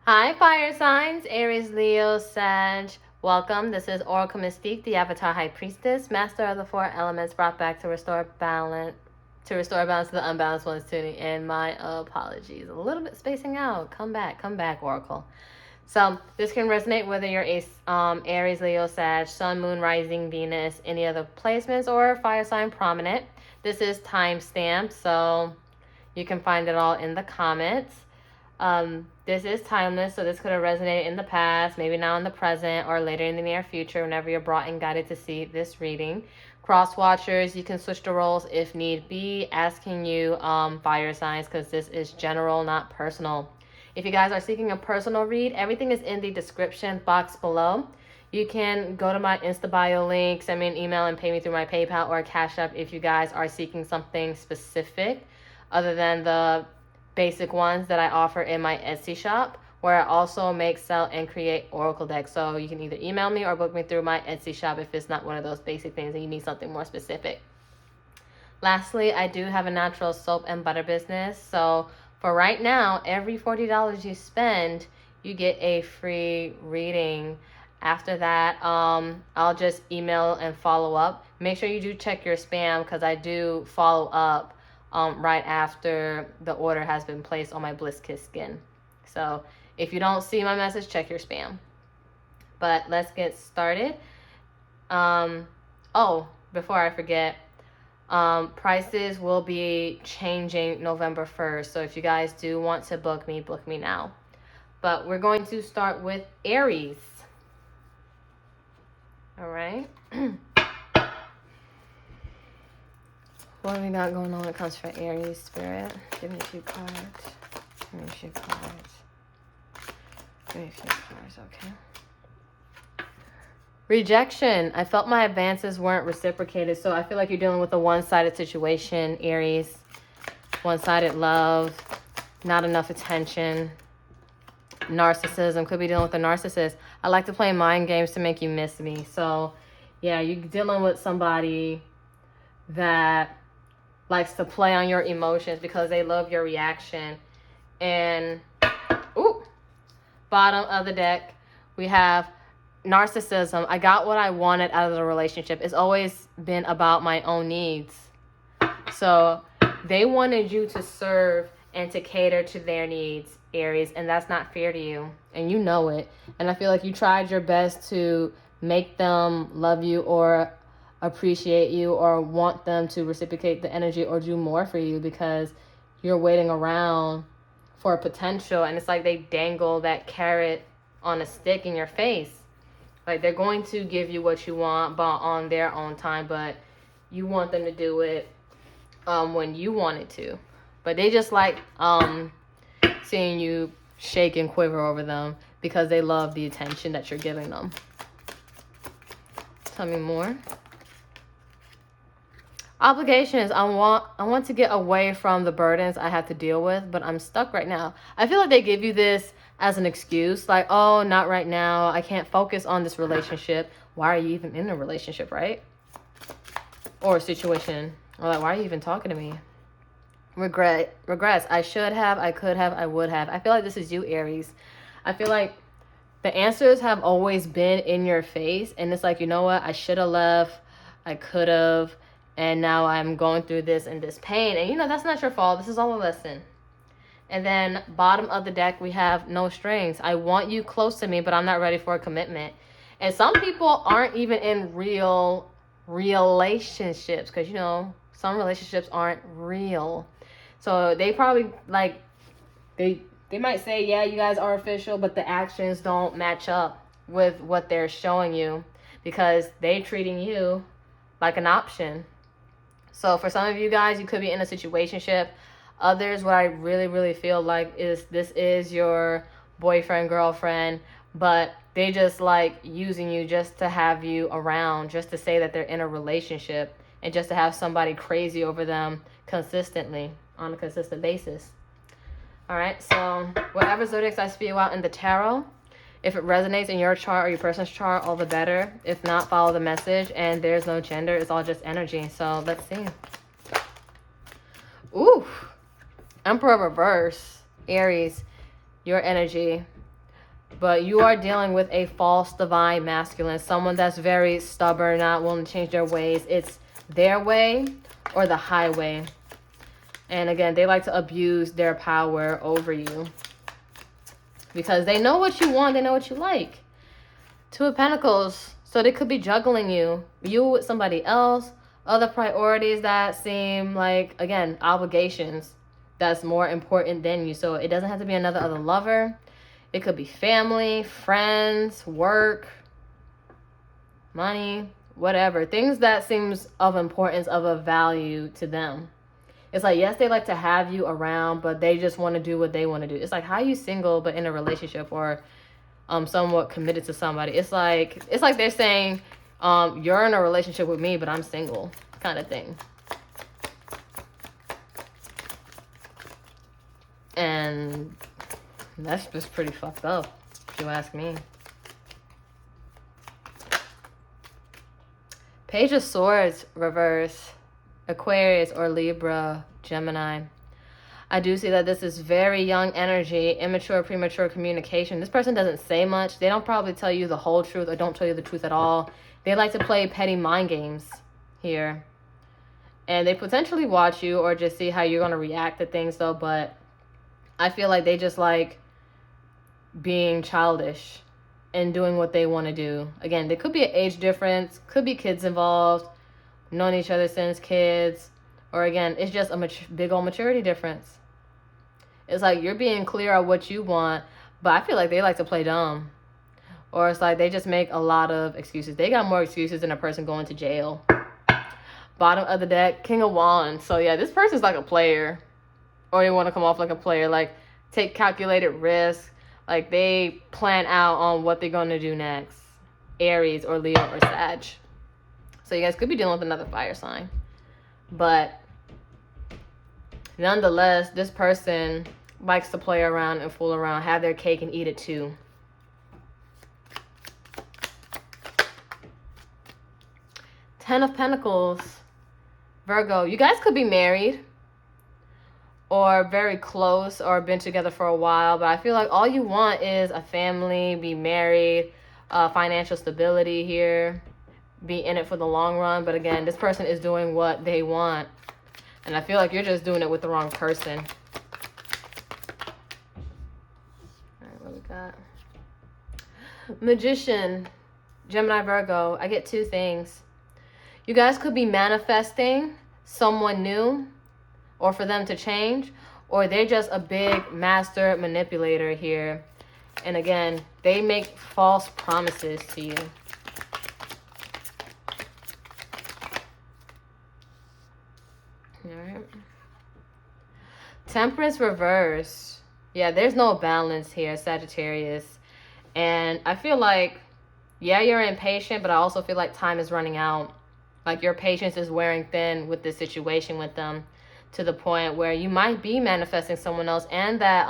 Hi, fire signs, Aries, Leo, Sag. Welcome. This is Oracle Mystique, the Avatar High Priestess, Master of the Four Elements, brought back to restore balance. To restore balance to the unbalanced ones, tuning in. My apologies. A little bit spacing out. Come back, Oracle. So this can resonate whether you're Aries, Leo, Sag, Sun, Moon, Rising, Venus, any other placements, or fire sign prominent. This is timestamped, so you can find it all in the comments. This is timeless, so this could have resonated in the past, maybe now in the present, or later in the near future whenever you're brought and guided to see this reading. Cross watchers, you can switch the roles if need be, asking you fire signs, because this is general, not personal. If you guys are seeking a personal read, everything is in the description box below. You can go to my Insta bio link, send me an email, and pay me through my PayPal or Cash App if you guys are seeking something specific other than the basic ones that I offer in my Etsy shop, where I also make, sell, and create oracle decks. So you can either email me or book me through my Etsy shop if it's not one of those basic things and you need something more specific. Lastly, I do have a natural soap and butter business. So for right now, every $40 you spend, you get a free reading. After that, I'll just email and follow up. Make sure you do check your spam, because I do follow up right after the order has been placed on my Bliss Kissed Skin. So if you don't see my message, check your spam. But let's get started. Oh, before I forget, prices will be changing November 1st. So if you guys do want to book me now. But we're going to start with Aries. All right. What do we got going on when it comes for Aries, Spirit? Give me a few cards. Give me a few cards. Okay. Rejection. I felt my advances weren't reciprocated, so I feel like you're dealing with a one-sided situation, Aries. One-sided love, not enough attention. Narcissism. Could be dealing with a narcissist. I like to play mind games to make you miss me. So, yeah, you're dealing with somebody that likes to play on your emotions because they love your reaction. And bottom of the deck, we have narcissism. I got what I wanted out of the relationship. It's always been about my own needs. So they wanted you to serve and to cater to their needs, Aries, and that's not fair to you, and you know it. And I feel like you tried your best to make them love you or appreciate you or want them to reciprocate the energy or do more for you, because you're waiting around for potential, and it's like they dangle that carrot on a stick in your face. Like they're going to give you what you want, but on their own time, but you want them to do it when you want it to. But they just like seeing you shake and quiver over them because they love the attention that you're giving them. Tell me more. Obligations. I want to get away from the burdens I have to deal with, but I'm stuck right now. I feel like they give you this as an excuse, like, oh, not right now. I can't focus on this relationship. Why are you even in a relationship, right? Or a situation. Or like, why are you even talking to me? Regrets. I should have, I could have, I would have. I feel like this is you, Aries. I feel like the answers have always been in your face, and it's like, you know what? I should have left. I could have. And now I'm going through this and this pain. And, you know, that's not your fault. This is all a lesson. And then bottom of the deck, we have no strings. I want you close to me, but I'm not ready for a commitment. And some people aren't even in real relationships because, you know, some relationships aren't real. So they probably, like, they might say, yeah, you guys are official, but the actions don't match up with what they're showing you because they're treating you like an option. So for some of you guys, you could be in a situationship. Others, what I really, really feel like is this is your boyfriend, girlfriend, but they just like using you just to have you around, just to say that they're in a relationship and just to have somebody crazy over them consistently on a consistent basis. All right, so whatever zodiacs I spew out in the tarot, if it resonates in your chart or your person's chart, all the better. If not, follow the message. And there's no gender. It's all just energy. So let's see. Ooh. Emperor Reverse. Aries. Your energy. But you are dealing with a false divine masculine, someone that's very stubborn, not willing to change their ways. It's their way or the highway. And again, they like to abuse their power over you because they know what you want, they know what you like. Two of Pentacles, so they could be juggling you with somebody else, other priorities that seem like, again, obligations that's more important than you. So it doesn't have to be another other lover. It could be family, friends, work, money, whatever. Things that seems of importance, of a value to them. It's like, yes, they like to have you around, but they just want to do what they want to do. It's like, how are you single but in a relationship or somewhat committed to somebody? It's like they're saying, you're in a relationship with me, but I'm single, kind of thing. And that's just pretty fucked up, if you ask me. Page of Swords reverse. Aquarius or Libra, Gemini. I do see that this is very young energy, immature, premature communication. This person doesn't say much. They don't probably tell you the whole truth or don't tell you the truth at all. They like to play petty mind games here. And they potentially watch you or just see how you're going to react to things though. But I feel like they just like being childish and doing what they want to do. Again, there could be an age difference, could be kids involved, known each other since kids, or again, it's just a big old maturity difference. It's like you're being clear on what you want, but I feel like they like to play dumb. Or it's like they just make a lot of excuses. They got more excuses than a person going to jail. Bottom of the deck, King of Wands. So yeah, this person's like a player. Or they want to come off like a player, like take calculated risks. Like they plan out on what they're going to do next. Aries or Leo or Sag. So you guys could be dealing with another fire sign. But nonetheless, this person likes to play around and fool around, have their cake and eat it too. Ten of Pentacles, Virgo. You guys could be married or very close or been together for a while. But I feel like all you want is a family, be married, financial stability here. Be in it for the long run. But again, this person is doing what they want. And I feel like you're just doing it with the wrong person. All right, what we got? Magician, Gemini, Virgo. I get two things. You guys could be manifesting someone new or for them to change. Or they're just a big master manipulator here. And again, they make false promises to you. Alright. Temperance Reverse. Yeah, there's no balance here, Sagittarius. And I feel like, yeah, you're impatient, but I also feel like time is running out. Like your patience is wearing thin with this situation with them, to the point where you might be manifesting someone else and that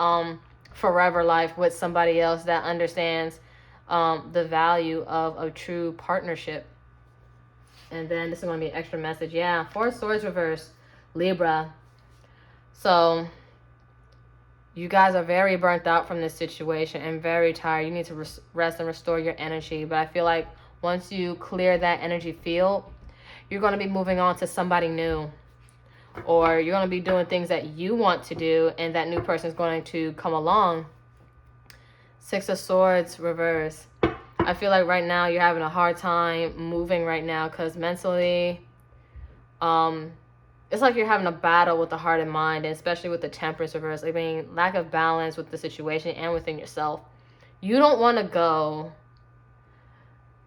forever life with somebody else that understands the value of a true partnership. And then this is going to be an extra message. Yeah, Four of Swords reverse. Libra. So you guys are very burnt out from this situation and very tired. You need to rest and restore your energy. But I feel like once you clear that energy field, you're going to be moving on to somebody new. Or you're going to be doing things that you want to do, and that new person is going to come along. Six of Swords reverse. I feel like right now you're having a hard time moving right now because mentally, it's like you're having a battle with the heart and mind, and especially with the Temperance reverse. I mean, lack of balance with the situation and within yourself. You don't want to go,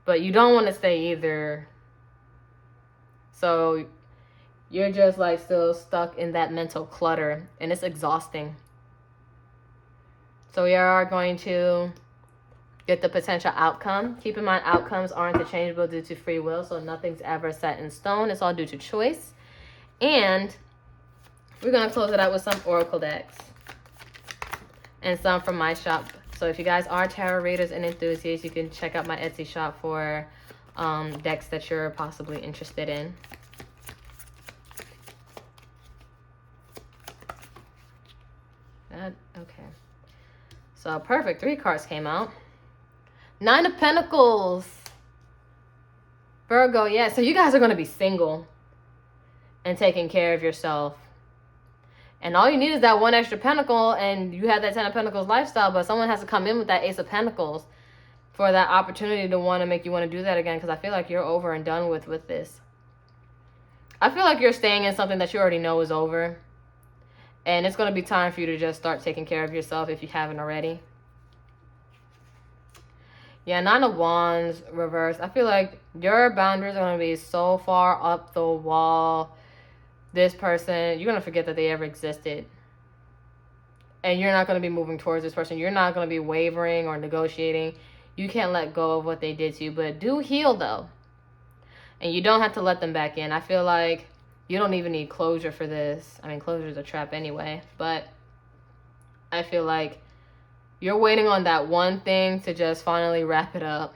but you don't want to stay either. So you're just like still stuck in that mental clutter, and it's exhausting. So we are going to get the potential outcome. Keep in mind, outcomes aren't interchangeable due to free will, so nothing's ever set in stone. It's all due to choice. And we're going to close it out with some oracle decks and some from my shop. So if you guys are tarot readers and enthusiasts, you can check out my Etsy shop for decks that you're possibly interested in. Okay. So perfect. 3 cards came out. Nine of Pentacles. Virgo, yeah. So you guys are going to be single and taking care of yourself. And all you need is that one extra pentacle, and you have that 10 of Pentacles lifestyle, but someone has to come in with that Ace of Pentacles for that opportunity to want to make you want to do that again, because I feel like you're over and done with this. I feel like you're staying in something that you already know is over. And it's going to be time for you to just start taking care of yourself if you haven't already. Yeah, Nine of Wands reverse. I feel like your boundaries are going to be so far up the wall. This person, you're going to forget that they ever existed. And you're not going to be moving towards this person. You're not going to be wavering or negotiating. You can't let go of what they did to you. But do heal, though. And you don't have to let them back in. I feel like you don't even need closure for this. I mean, closure is a trap anyway. But I feel like you're waiting on that one thing to just finally wrap it up.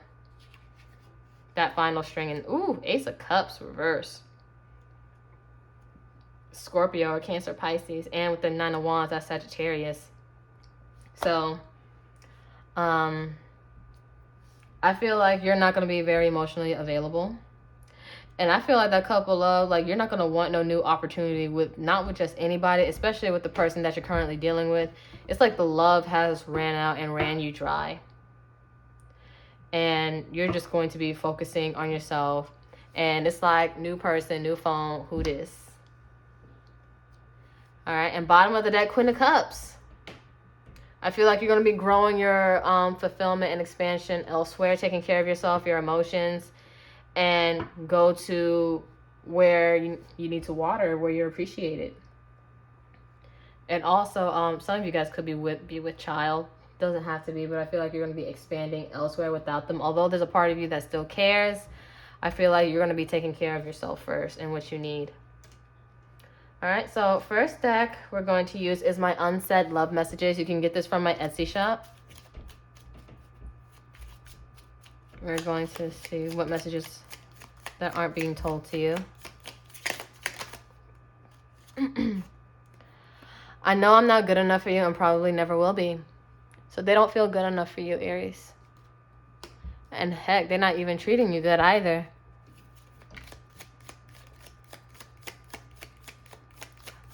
That final string. And, ooh, Ace of Cups reverse. Scorpio or Cancer, Pisces. And with the Nine of Wands, that's Sagittarius. So, I feel like you're not going to be very emotionally available. And I feel like that couple love, like, you're not going to want no new opportunity with, not with just anybody, especially with the person that you're currently dealing with. It's like the love has ran out and ran you dry. And you're just going to be focusing on yourself. And it's like, new person, new phone, who this? All right, and bottom of the deck, Queen of Cups. I feel like you're going to be growing your fulfillment and expansion elsewhere, taking care of yourself, your emotions, and go to where you need to water, where you're appreciated. And also, some of you guys could be with child. Doesn't have to be, but I feel like you're going to be expanding elsewhere without them. Although there's a part of you that still cares, I feel like you're going to be taking care of yourself first and what you need. All right, so first deck we're going to use is my unsaid love messages. You can get this from my Etsy shop. We're going to see what messages that aren't being told to you. I know I'm not good enough for you and probably never will be. So they don't feel good enough for you, Aries. And heck, they're not even treating you good either.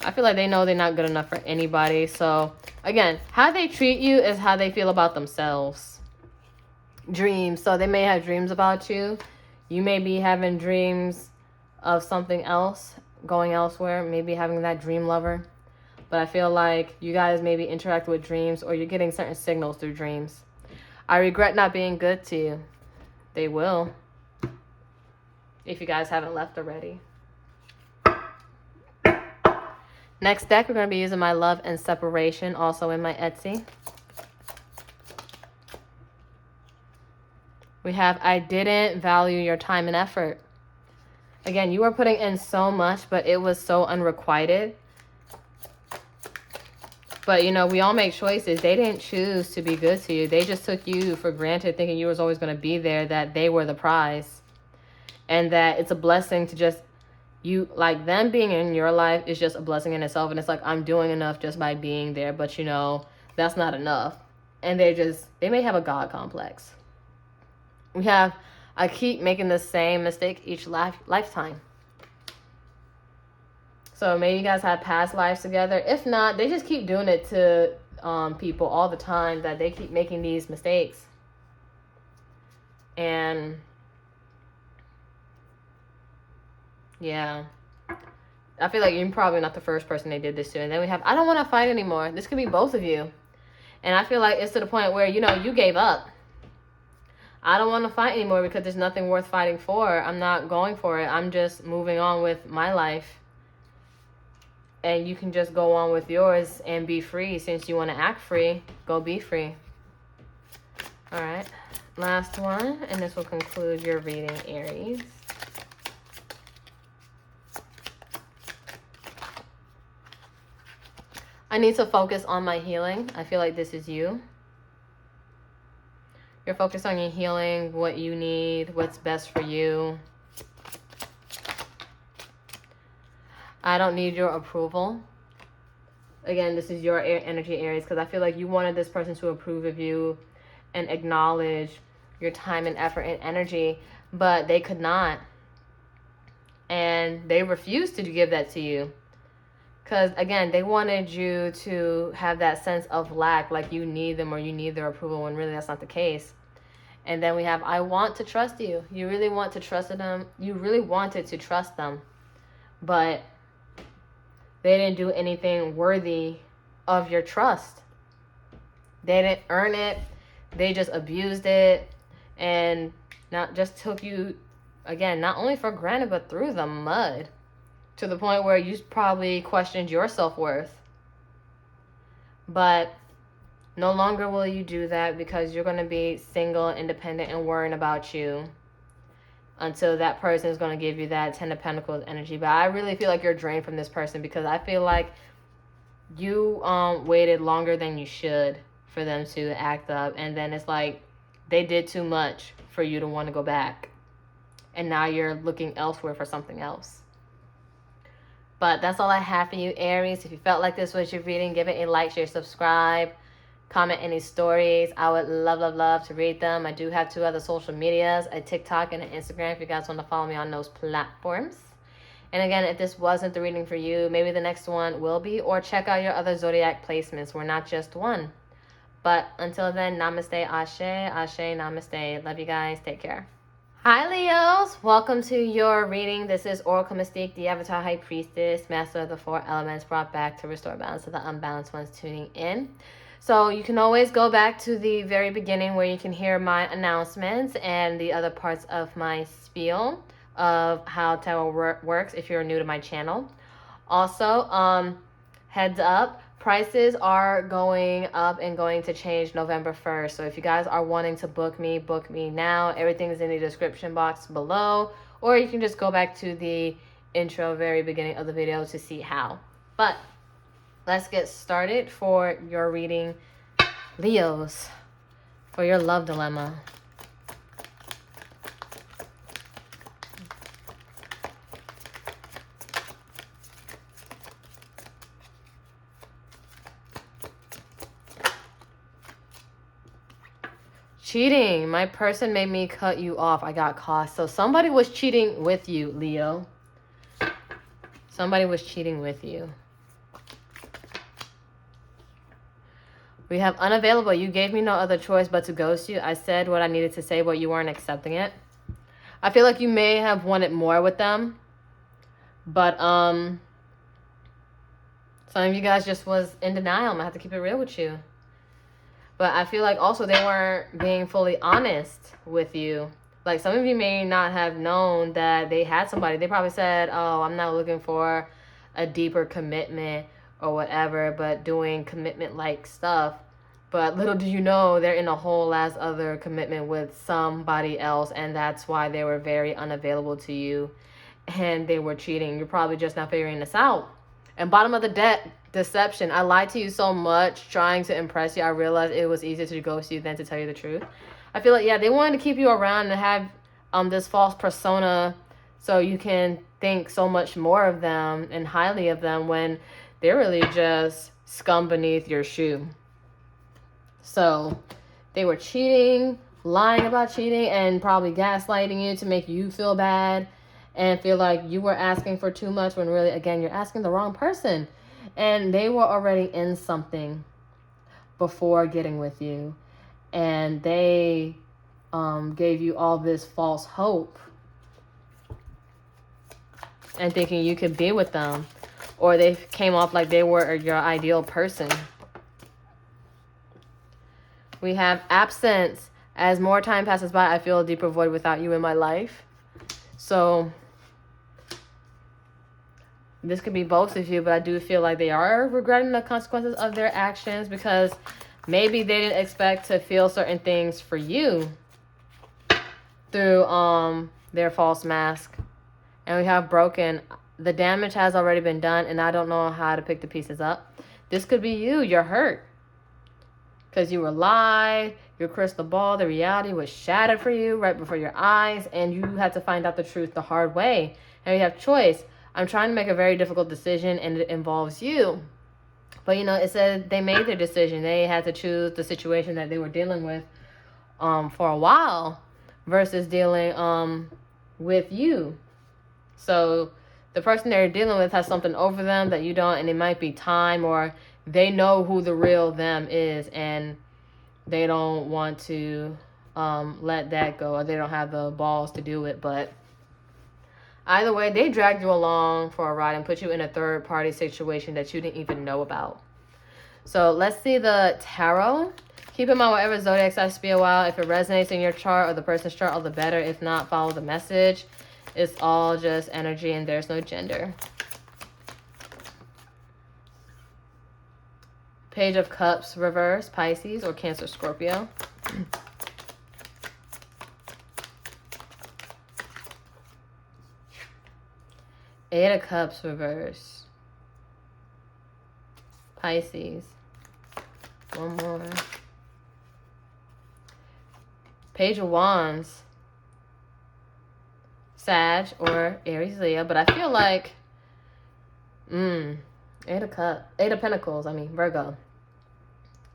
I feel like they know they're not good enough for anybody. So, again, how they treat you is how they feel about themselves. Dreams. So they may have dreams about you. You may be having dreams of something else, going elsewhere, maybe having that dream lover. But I feel like you guys maybe interact with dreams, or you're getting certain signals through dreams. I regret not being good to you. They will. If you guys haven't left already. Next deck, we're going to be using my Love and Separation, also in my Etsy. We have, I didn't value your time and effort. Again, you were putting in so much, but it was so unrequited. But, you know, we all make choices. They didn't choose to be good to you. They just took you for granted, thinking you was always going to be there, that they were the prize. And that it's a blessing to just, you, like, them being in your life is just a blessing in itself. And it's like, I'm doing enough just by being there. But, you know, that's not enough. And they may have a God complex. We have, I keep making the same mistake each lifetime. So maybe you guys had past lives together. If not, they just keep doing it to people all the time, that they keep making these mistakes. And yeah, I feel like you're probably not the first person they did this to. And then we have, I don't want to fight anymore. This could be both of you. And I feel like it's to the point where, you know, you gave up. I don't want to fight anymore because there's nothing worth fighting for. I'm not going for it. I'm just moving on with my life. And you can just go on with yours and be free. Since you want to act free, go be free. All right. Last one. And this will conclude your reading, Aries. I need to focus on my healing. I feel like this is you. You're focused on your healing, what you need, what's best for you. I don't need your approval. Again, this is your energy, Aries, because I feel like you wanted this person to approve of you and acknowledge your time and effort and energy, but they could not. And they refused to give that to you. Because, again, they wanted you to have that sense of lack, like you need them or you need their approval, when really that's not the case. And then we have, I want to trust you. You really want to trust them. You really wanted to trust them. But they didn't do anything worthy of your trust. They didn't earn it. They just abused it. And not just took you, again, not only for granted, but through the mud. To the point where you probably questioned your self-worth. But no longer will you do that, because you're going to be single, independent, and worrying about you until that person is going to give you that Ten of Pentacles energy. But I really feel like you're drained from this person, because I feel like you waited longer than you should for them to act up. And then it's like they did too much for you to want to go back. And now you're looking elsewhere for something else. But that's all I have for you, Aries. If you felt like this was your reading, give it a like, share, subscribe, comment any stories. I would love to read them. I do have 2 other social medias, a TikTok and an Instagram, if you guys want to follow me on those platforms. And again, if this wasn't the reading for you, maybe the next one will be, or check out your other zodiac placements. We're not just one. But until then, namaste, ashe, ashe, namaste. Love you guys. Take care. Hi, Leos. Welcome to your reading. This is Oracle Mystique, the Avatar High Priestess, Master of the 4 Elements, brought back to restore balance to the unbalanced ones tuning in. So you can always go back to the very beginning where you can hear my announcements and the other parts of my spiel of how tarot works if you're new to my channel. Also, heads up, prices are going up and going to change November 1st. So if you guys are wanting to book me now. Everything is in the description box below. Or you can just go back to the intro, very beginning of the video, to see how. But let's get started for your reading, Leos, for your love dilemma. Cheating. My person made me cut you off. I got caught. So somebody was cheating with you, Leo. Somebody was cheating with you. We have unavailable. You gave me no other choice but to ghost you. I said what I needed to say, but you weren't accepting it. I feel like you may have wanted more with them. But some of you guys just was in denial. I'm going to have to keep it real with you. But I feel like also they weren't being fully honest with you. Like, some of you may not have known that they had somebody. They probably said, oh, I'm not looking for a deeper commitment or whatever, but doing commitment-like stuff. But little do you know, they're in a whole ass other commitment with somebody else, and that's why they were very unavailable to you, and they were cheating. You're probably just not figuring this out. And bottom of the deck, deception. I lied to you so much trying to impress you. I realized it was easier to ghost you than to tell you the truth. I feel like, yeah, they wanted to keep you around and have this false persona so you can think so much more of them and highly of them when they're really just scum beneath your shoe. So they were cheating, lying about cheating, and probably gaslighting you to make you feel bad and feel like you were asking for too much when really, again, you're asking the wrong person. And they were already in something before getting with you. And they gave you all this false hope and thinking you could be with them. Or they came off like they were your ideal person. We have absence. As more time passes by, I feel a deeper void without you in my life. So this could be both of you, but I do feel like they are regretting the consequences of their actions, because maybe they didn't expect to feel certain things for you through their false mask. And we have broken. The damage has already been done, and I don't know how to pick the pieces up. This could be you. You're hurt because you were lied. Your crystal ball, the reality was shattered for you right before your eyes, and you had to find out the truth the hard way. And you have choice. I'm trying to make a very difficult decision, and it involves you. But, you know, it said they made their decision. They had to choose the situation that they were dealing with for a while versus dealing with you. So the person they're dealing with has something over them that you don't, and it might be time, or they know who the real them is and they don't want to let that go, or they don't have the balls to do it. But either way, they dragged you along for a ride and put you in a third party situation that you didn't even know about. So let's see the tarot. Keep in mind, whatever zodiac sign be a while, if it resonates in your chart or the person's chart, all the better. If not, follow the message. It's all just energy and there's no gender. Page of Cups reverse, Pisces or Cancer, Scorpio. Eight of Cups reverse, Pisces. One more. Page of Wands, Sag or Aries, Leo. But I feel like, Eight of Pentacles, Virgo.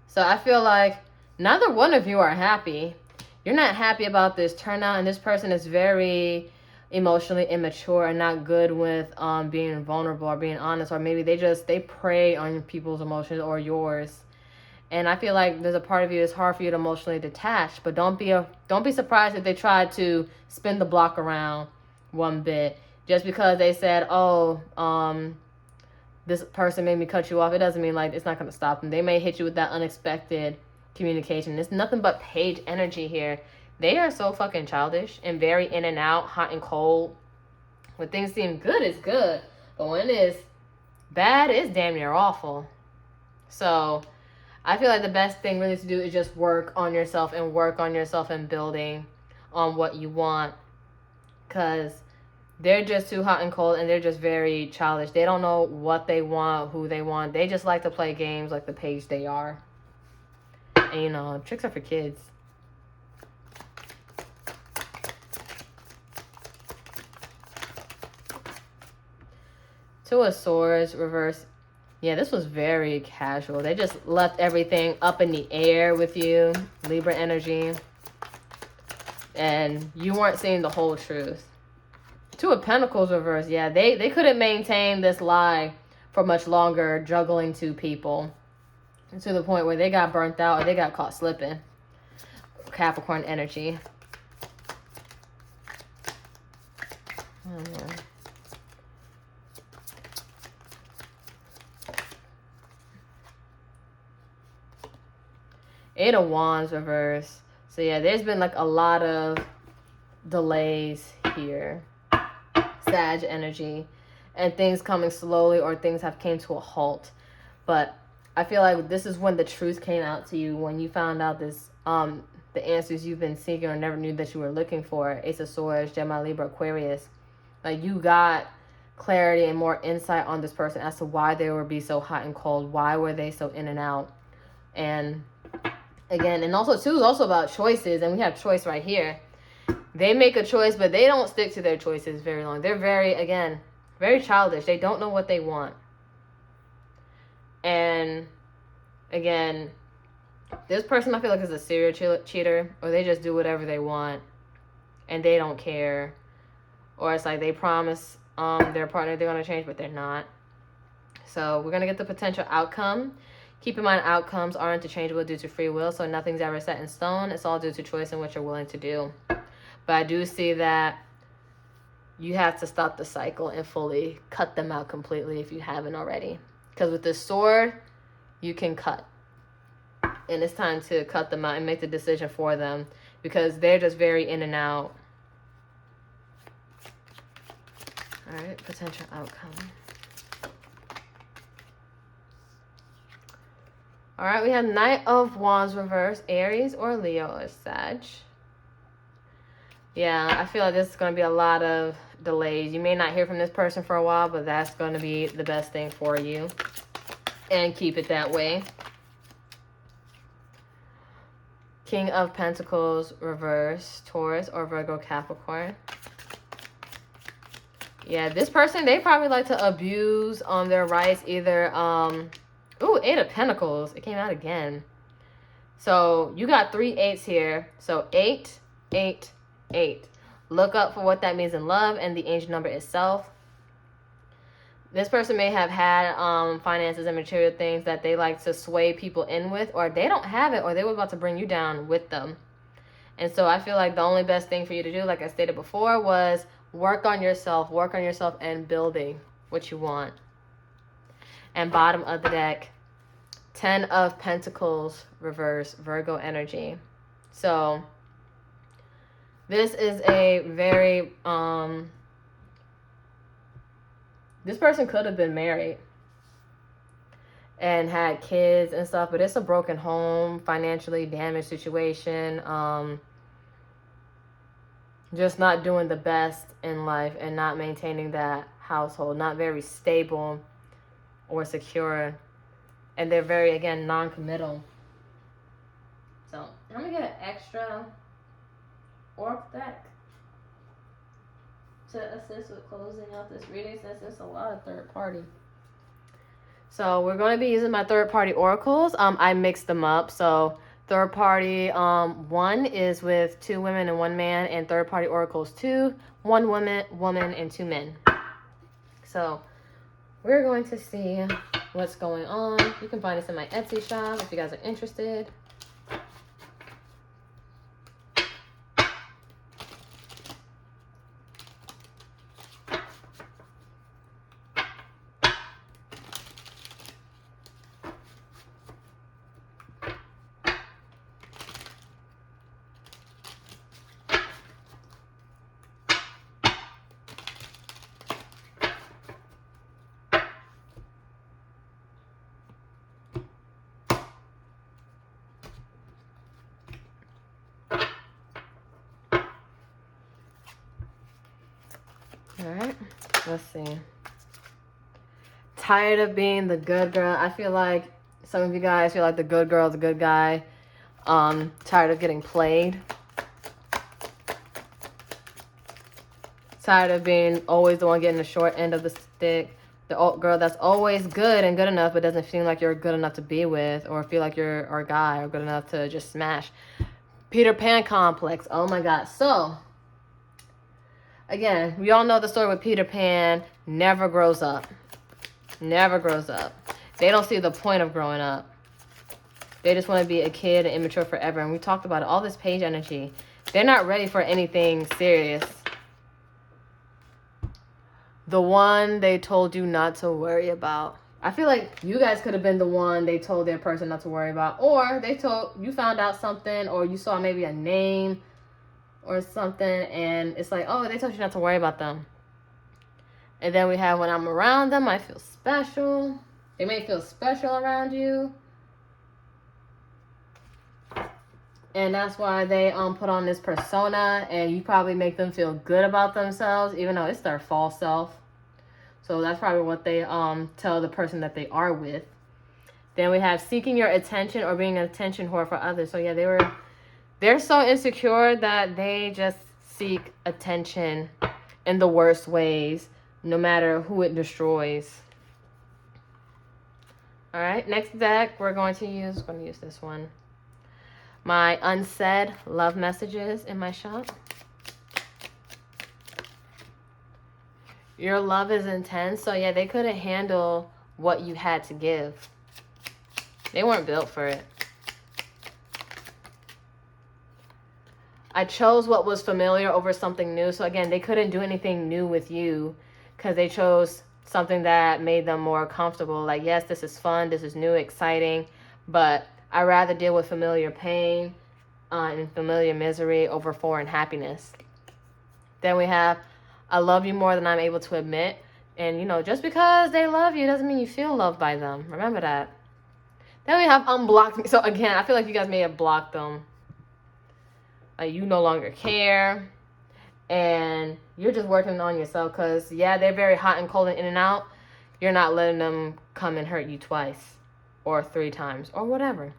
So I feel like neither one of you are happy. You're not happy about this turnout, and this person is very emotionally immature and not good with being vulnerable or being honest, or maybe they prey on people's emotions or yours. And I feel like there's a part of you that's hard for you to emotionally detach, but don't be surprised if they try to spin the block around one bit. Just because they said, this person made me cut you off, it doesn't mean like it's not going to stop them. They may hit you with that unexpected communication. It's nothing but page energy here. They are so fucking childish and very in and out, hot and cold. When things seem good, it's good. But when it's bad, it's damn near awful. So I feel like the best thing really to do is just work on yourself and building on what you want. Because they're just too hot and cold, and they're just very childish. They don't know what they want, who they want. They just like to play games like the page they are. And, tricks are for kids. Two of Swords, reverse. Yeah, this was very casual. They just left everything up in the air with you. Libra energy. And you weren't seeing the whole truth. Two of Pentacles reverse. Yeah, they couldn't maintain this lie for much longer, juggling two people. To the point where they got burnt out or they got caught slipping. Capricorn energy. Eight of Wands reverse. So yeah, there's been like a lot of delays here. Sag energy. And things coming slowly, or things have came to a halt. But I feel like this is when the truth came out to you, when you found out this, the answers you've been seeking or never knew that you were looking for. Ace of Swords, Gemini, Libra, Aquarius. Like, you got clarity and more insight on this person as to why they would be so hot and cold. Why were they so in and out? And again, and also too is also about choices, and we have choice right here. They make a choice, but they don't stick to their choices very long. They're very childish. They don't know what they want. And again, this person I feel like is a serial cheater, or they just do whatever they want and they don't care. Or it's like they promise their partner they're going to change, but they're not. So we're going to get the potential outcome. Keep in mind, outcomes are interchangeable due to free will, so nothing's ever set in stone. It's all due to choice and what you're willing to do. But I do see that you have to stop the cycle and fully cut them out completely if you haven't already. Because with the sword, you can cut. And it's time to cut them out and make the decision for them, because they're just very in and out. All right, potential outcome. All right, we have Knight of Wands reverse, Aries or Leo or Sag. Yeah, I feel like this is going to be a lot of delays. You may not hear from this person for a while, but that's going to be the best thing for you. And keep it that way. King of Pentacles reverse, Taurus or Virgo, Capricorn. Yeah, this person, they probably like to abuse their rights. Either, Eight of Pentacles. It came out again. So you got 3 8s here. So 8, 8, 8. Look up for what that means in love and the angel number itself. This person may have had finances and material things that they like to sway people in with, or they don't have it, or they were about to bring you down with them. And so I feel like the only best thing for you to do, like I stated before, was work on yourself and building what you want. And bottom of the deck, 10 of Pentacles reverse, Virgo energy. So this is a very, this person could have been married and had kids and stuff, but it's a broken home, financially damaged situation. Just not doing the best in life and not maintaining that household, not very stable or secure. And they're very, again, non-committal. So I'm going to get an extra oracle deck to assist with closing out this reading, since there's a lot of third party. So we're going to be using my third party oracles. I mixed them up. So third party 1 is with 2 women and 1 man, and third party oracles 2, 1 woman and 2 men. So we're going to see what's going on. You can find this in my Etsy shop if you guys are interested. Alright, let's see. Tired of being the good girl. I feel like some of you guys feel like the good girl, the good guy. Tired of getting played. Tired of being always the one getting the short end of the stick. The girl that's always good and good enough, but doesn't feel like you're good enough to be with, or feel like you're a guy or good enough to just smash. Peter Pan complex. Oh my God. So again, we all know the story with Peter Pan. Never grows up. Never grows up. They don't see the point of growing up. They just want to be a kid and immature forever. And we talked about it. All this page energy. They're not ready for anything serious. The one they told you not to worry about. I feel like you guys could have been the one they told their person not to worry about. Or they told you, found out something, or you saw maybe a name or something, and it's like, oh, they told you not to worry about them. And then we have, when I'm around them, I feel special. They may feel special around you. And that's why they put on this persona, and you probably make them feel good about themselves, even though it's their false self. So that's probably what they tell the person that they are with. Then we have seeking your attention or being an attention whore for others. So yeah, they're so insecure that they just seek attention in the worst ways, no matter who it destroys. All right, next deck we're going to use this one. My unsaid love messages in my shop. Your love is intense. So yeah, they couldn't handle what you had to give. They weren't built for it. I chose what was familiar over something new. So again, they couldn't do anything new with you because they chose something that made them more comfortable. Like, yes, this is fun, this is new, exciting, but I'd rather deal with familiar pain and familiar misery over foreign happiness. Then we have, I love you more than I'm able to admit. And, you know, just because they love you doesn't mean you feel loved by them. Remember that. Then we have unblocked me. So again, I feel like you guys may have blocked them. You no longer care. And you're just working on yourself because, yeah, they're very hot and cold and in and out. You're not letting them come and hurt you twice or 3 times or whatever.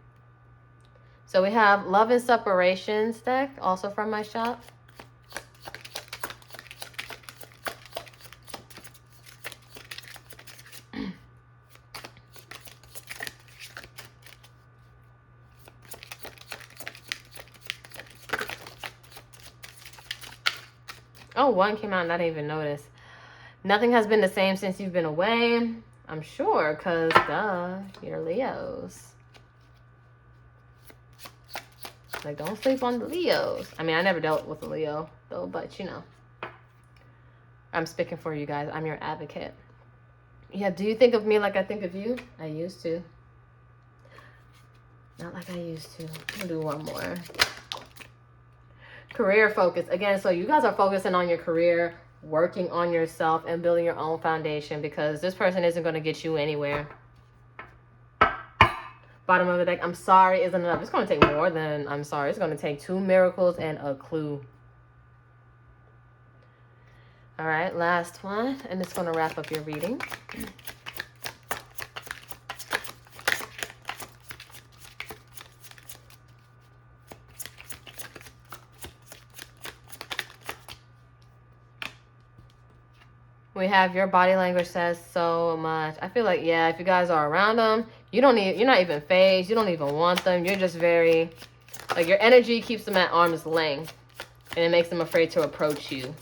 So we have Love and Separations deck, also from my shop. Oh, one came out and I didn't even notice. Nothing has been the same since you've been away. I'm sure, because, duh, you're Leos. Like, don't sleep on the Leos. I mean, I never dealt with a Leo, though, but, you know. I'm speaking for you guys. I'm your advocate. Yeah, do you think of me like I think of you? I used to. Not like I used to. I'll do one more. Career focus. Again, so you guys are focusing on your career, working on yourself, and building your own foundation, because this person isn't going to get you anywhere. Bottom of the deck, I'm sorry isn't enough. It's going to take more than I'm sorry. It's going to take 2 miracles and a clue. All right, last one. And it's going to wrap up your reading. We have your body language says so much. I feel like, yeah, if you guys are around them, you're not even phased. You don't even want them. You're just very, like, your energy keeps them at arm's length. And it makes them afraid to approach you.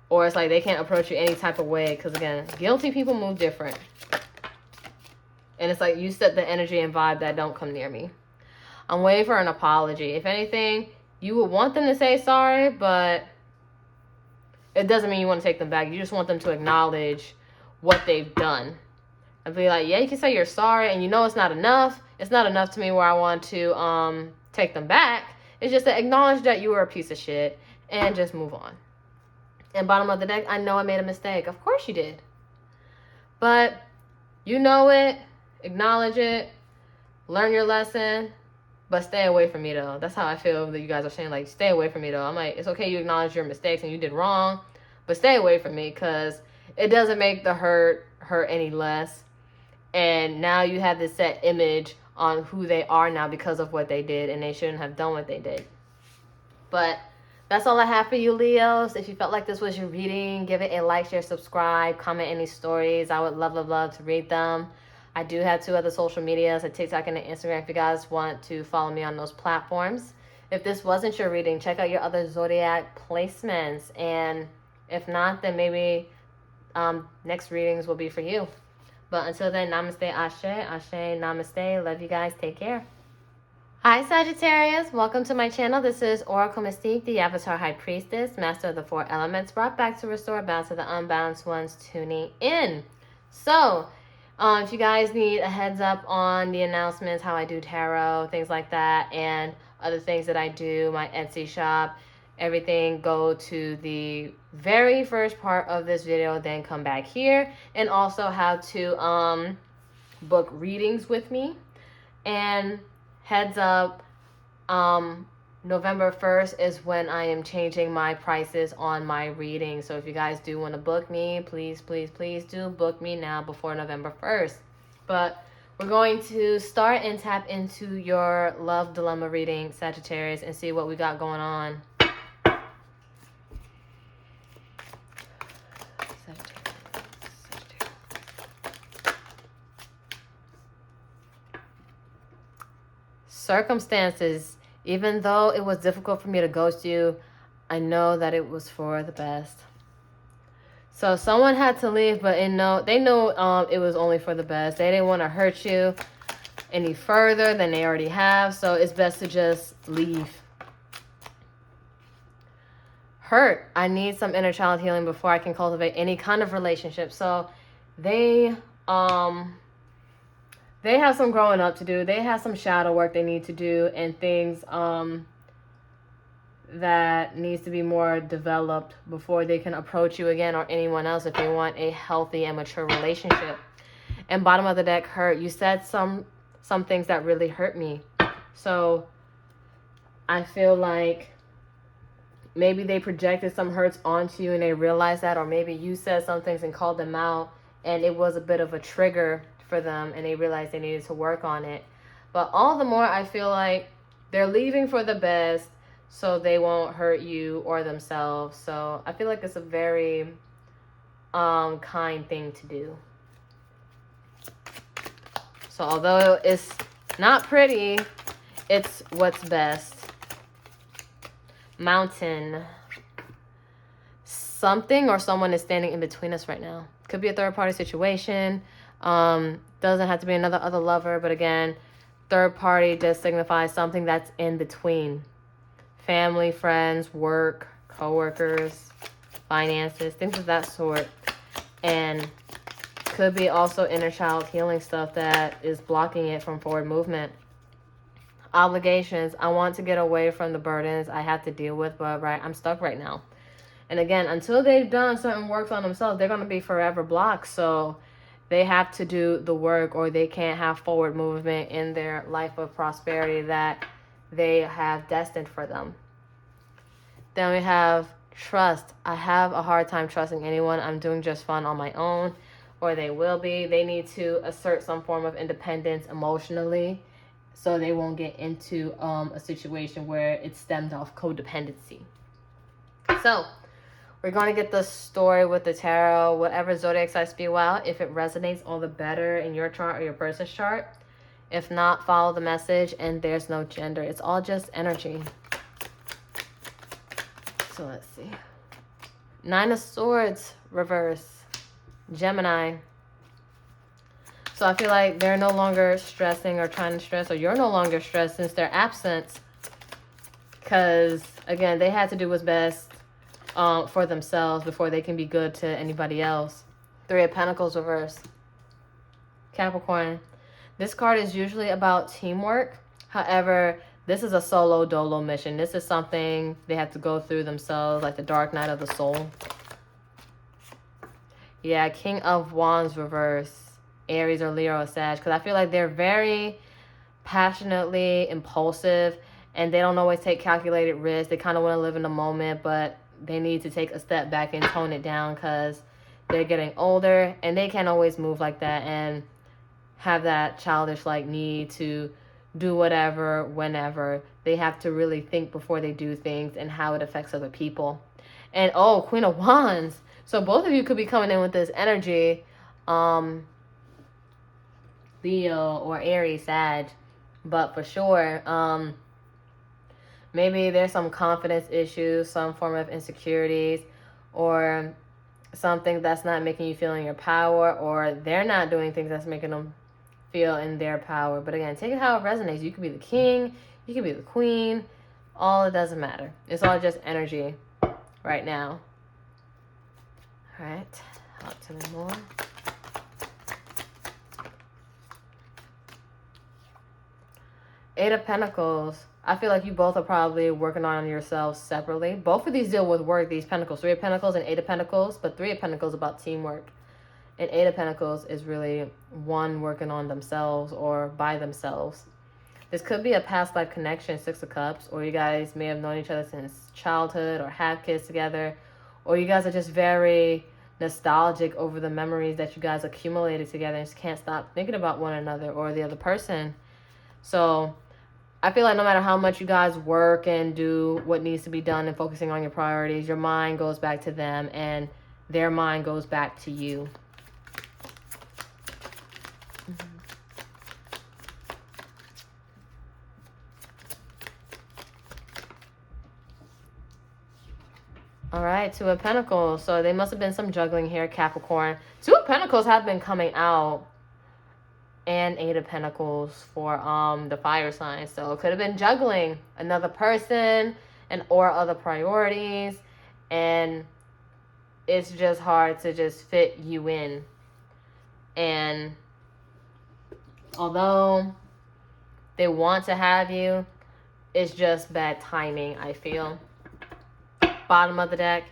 Or it's like they can't approach you any type of way. Because, again, guilty people move different. And it's like you set the energy and vibe that don't come near me. I'm waiting for an apology. If anything, you would want them to say sorry, but it doesn't mean you want to take them back. You just want them to acknowledge what they've done. And be like, yeah, you can say you're sorry, and you know it's not enough. It's not enough to me where I want to take them back. It's just to acknowledge that you were a piece of shit and just move on. And bottom of the deck, I know I made a mistake. Of course you did. But you know it. Acknowledge it. Learn your lesson. But stay away from me, though. That's how I feel that you guys are saying, like, stay away from me, though. I'm like, it's okay you acknowledge your mistakes and you did wrong, but stay away from me, because it doesn't make the hurt any less. And now you have this set image on who they are now because of what they did, and they shouldn't have done what they did. But that's all I have for you, Leos. If you felt like this was your reading, give it a like, share, subscribe, comment any stories. I would love to read them. I do have 2 other social medias, a TikTok and an Instagram, if you guys want to follow me on those platforms. If this wasn't your reading, check out your other zodiac placements. And if not, then maybe next readings will be for you. But until then, namaste, ashe, namaste. Love you guys. Take care. Hi, Sagittarius. Welcome to my channel. This is Oracle Mystique, the Avatar High Priestess, Master of the 4 Elements, brought back to restore balance to the unbalanced ones tuning in. So, if you guys need a heads up on the announcements, how I do tarot, things like that, and other things that I do, my Etsy shop, everything, go to the very first part of this video, then come back here. And also how to book readings with me. And heads up, November 1st is when I am changing my prices on my reading. So if you guys do want to book me, please do book me now before November 1st. But we're going to start and tap into your love dilemma reading, Sagittarius, and see what we got going on. Circumstances. Even though it was difficult for me to ghost you, I know that it was for the best. So someone had to leave, but they knew it was only for the best. They didn't want to hurt you any further than they already have, so it's best to just leave. Hurt. I need some inner child healing before I can cultivate any kind of relationship. So they have some growing up to do. They have some shadow work they need to do, and things that needs to be more developed before they can approach you again or anyone else if they want a healthy and mature relationship. And bottom of the deck, hurt. You said some things that really hurt me. So I feel like maybe they projected some hurts onto you and they realized that, or maybe you said some things and called them out and it was a bit of a trigger for them and they realized they needed to work on it. But all the more, I feel like they're leaving for the best so they won't hurt you or themselves. So I feel like it's a very kind thing to do. So although it's not pretty, it's what's best. Mountain. something or someone is standing in between us right now. Could be a third party situation. Doesn't have to be another other lover, but again, third party just signifies something that's in between. Family, friends, work, co-workers, finances, things of that sort. And could be also inner child healing stuff that is blocking it from forward movement. Obligations. I want to get away from the burdens I have to deal with, but I'm stuck right now. And again, until they've done certain work on themselves, they're going to be forever blocked. So they have to do the work, or they can't have forward movement in their life of prosperity that they have destined for them. Then we have trust. I have a hard time trusting anyone. I'm doing just fine on my own, or they will be. They need to assert some form of independence emotionally, so they won't get into a situation where it stemmed off codependency. So we're going to get the story with the tarot, whatever zodiac sign spew out. If it resonates, all the better in your chart or your person's chart. If not, follow the message, and there's no gender. It's all just energy. So let's see. 9 of Swords, reverse. Gemini. So I feel like they're no longer stressing or trying to stress, or you're no longer stressed since their absence. Because, again, they had to do what's best for themselves before they can be good to anybody else. 3 of Pentacles, reverse. Capricorn. This card is usually about teamwork. However, this is a solo dolo mission. This is something they have to go through themselves, like the dark night of the soul. Yeah, King of Wands, reverse. Aries or Leo or Sag. Because I feel like they're very passionately impulsive, and they don't always take calculated risks. They kind of want to live in the moment, but they need to take a step back and tone it down because they're getting older, and they can't always move like that and have that childish like need to do whatever, whenever. They have to really think before they do things and how it affects other people. And oh, Queen of Wands. So both of you could be coming in with this energy. Leo or Aries, Sag. But for sure, maybe there's some confidence issues, some form of insecurities, or something that's not making you feel in your power, or they're not doing things that's making them feel in their power. But again, take it how it resonates. You could be the king, you could be the queen. All it doesn't matter. It's all just energy right now. All right, out to me more. Eight of Pentacles. I feel like you both are probably working on yourselves separately. Both of these deal with work, these Pentacles. 3 of Pentacles and 8 of Pentacles. But 3 of Pentacles about teamwork. And 8 of Pentacles is really one working on themselves or by themselves. This could be a past life connection, 6 of Cups. Or you guys may have known each other since childhood or have kids together. Or you guys are just very nostalgic over the memories that you guys accumulated together and just can't stop thinking about one another or the other person. So I feel like no matter how much you guys work and do what needs to be done and focusing on your priorities, your mind goes back to them and their mind goes back to you. All right, 2 of Pentacles. So they must have been some juggling here, Capricorn. 2 of Pentacles have been coming out. And 8 of Pentacles for the fire sign. So it could have been juggling another person and or other priorities. And it's just hard to just fit you in. And although they want to have you, it's just bad timing, I feel. Bottom of the deck,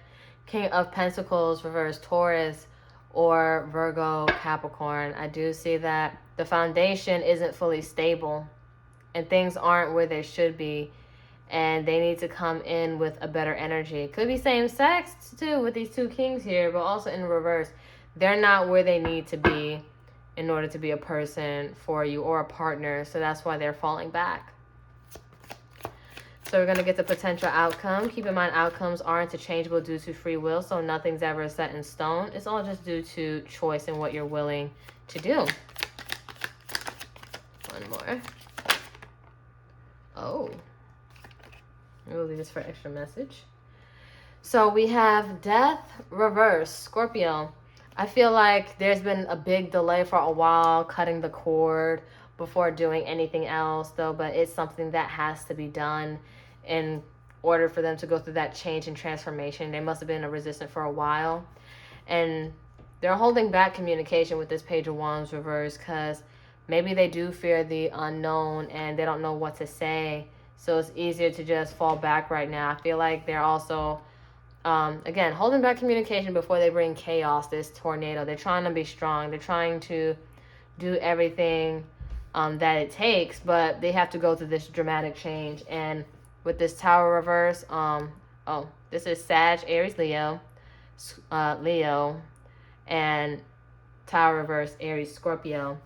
King of Pentacles, reverse Taurus, or Virgo, Capricorn. I do see that the foundation isn't fully stable and things aren't where they should be, and they need to come in with a better energy. It could be same sex too with these 2 kings here, but also in reverse. They're not where they need to be in order to be a person for you or a partner, so that's why they're falling back. So we're going to get the potential outcome. Keep in mind, outcomes are interchangeable due to free will, so nothing's ever set in stone. It's all just due to choice and what you're willing to do. One more. Oh. We'll leave this for extra message. So we have Death Reverse, Scorpio. I feel like there's been a big delay for a while cutting the cord before doing anything else, though, but it's something that has to be done in order for them to go through that change and transformation. They must have been resistant for a while, and they're holding back communication with this Page of Wands reverse because maybe they do fear the unknown and they don't know what to say. So it's easier to just fall back right now. I feel like they're also again, holding back communication before they bring chaos, this tornado. They're trying to be strong. They're trying to do everything that it takes, but they have to go through this dramatic change. And with this Tower reverse, this is Sag, Aries, Leo, and Tower reverse, Aries, Scorpio.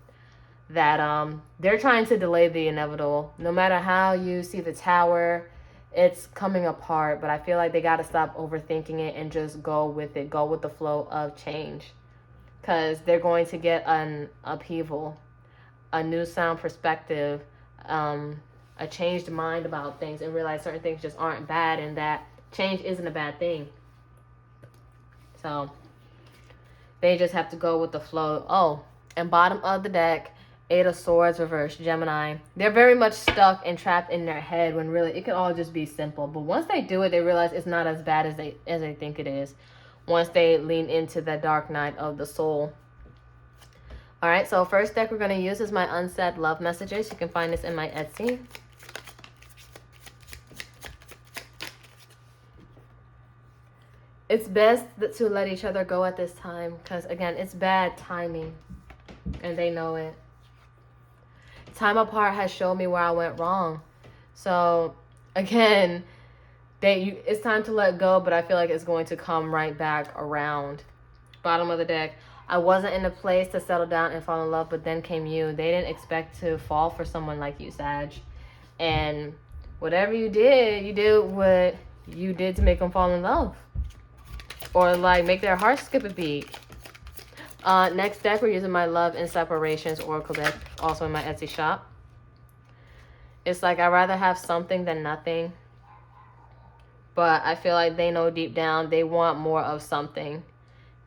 That they're trying to delay the inevitable. No matter how you see the Tower, it's coming apart, but I feel like they got to stop overthinking it and just go with it. Go with the flow of change, because they're going to get an upheaval, a new sound perspective, a changed mind about things, and realize certain things just aren't bad and that change isn't a bad thing. So they just have to go with the flow. Oh, and bottom of the deck, Eight of Swords reverse, Gemini. They're very much stuck and trapped in their head when really it could all just be simple. But once they do it, they realize it's not as bad as they think it is. Once they lean into the dark night of the soul. All right, so first deck we're going to use is my unsaid love messages. You can find this in my Etsy. It's best to let each other go at this time because, again, it's bad timing and they know it. Time apart has shown me where I went wrong. So, again, it's time to let go, but I feel like it's going to come right back around. Bottom of the deck. I wasn't in a place to settle down and fall in love, but then came you. They didn't expect to fall for someone like you, Sag. And whatever you did what you did to make them fall in love. Or, like, make their heart skip a beat. Next deck, we're using my Love and Separations Oracle deck, also in my Etsy shop. It's like I'd rather have something than nothing. But I feel like they know deep down they want more of something.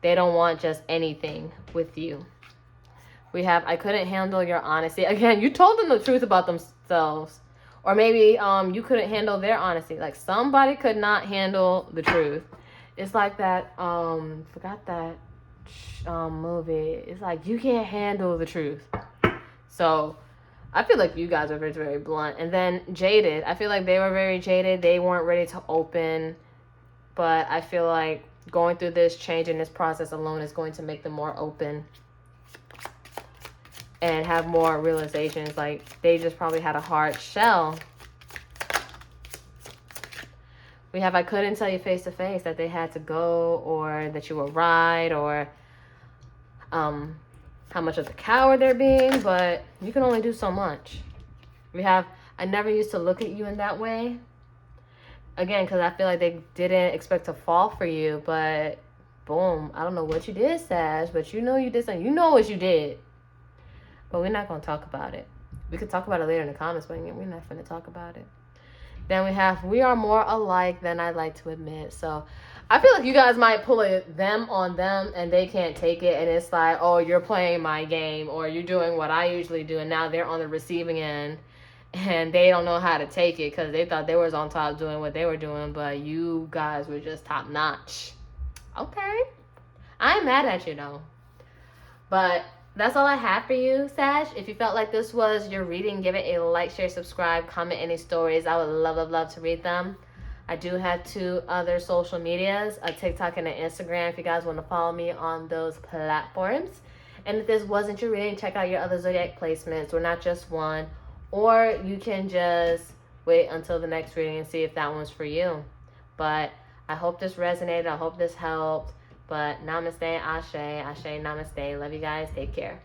They don't want just anything with you. We have, I couldn't handle your honesty. Again, you told them the truth about themselves. Or maybe you couldn't handle their honesty. Like somebody could not handle the truth. It's like that, forgot that movie. It's like you can't handle the truth. So I feel like you guys are very, very blunt. And then jaded. I feel like they were very jaded. They weren't ready to open. But I feel like going through this change in this process alone is going to make them more open and have more realizations. Like they just probably had a hard shell. We have, I couldn't tell you face to face that they had to go or that you were right or how much of a coward they're being, but you can only do so much. We have, I never used to look at you in that way. Again, because I feel like they didn't expect to fall for you, but boom, I don't know what you did, Sag, but you know you did something. You know what you did. But we're not going to talk about it. We could talk about it later in the comments, but we're not going to talk about it. Then we have, we are more alike than I'd like to admit. So I feel like you guys might pull them on them and they can't take it. And it's like, oh, you're playing my game or you're doing what I usually do. And now they're on the receiving end and they don't know how to take it because they thought they was on top doing what they were doing. But you guys were just top notch. Okay. I ain't mad at you though. But that's all I have for you, Sag. If you felt like this was your reading, give it a like, share, subscribe, comment any stories. I would love to read them. I do have 2 other social medias, a TikTok and an Instagram, if you guys want to follow me on those platforms. And if this wasn't your reading, check out your other zodiac placements. We're not just one. Or you can just wait until the next reading and see if that one's for you. But I hope this resonated. I hope this helped. But namaste, ashe, namaste. Love you guys. Take care.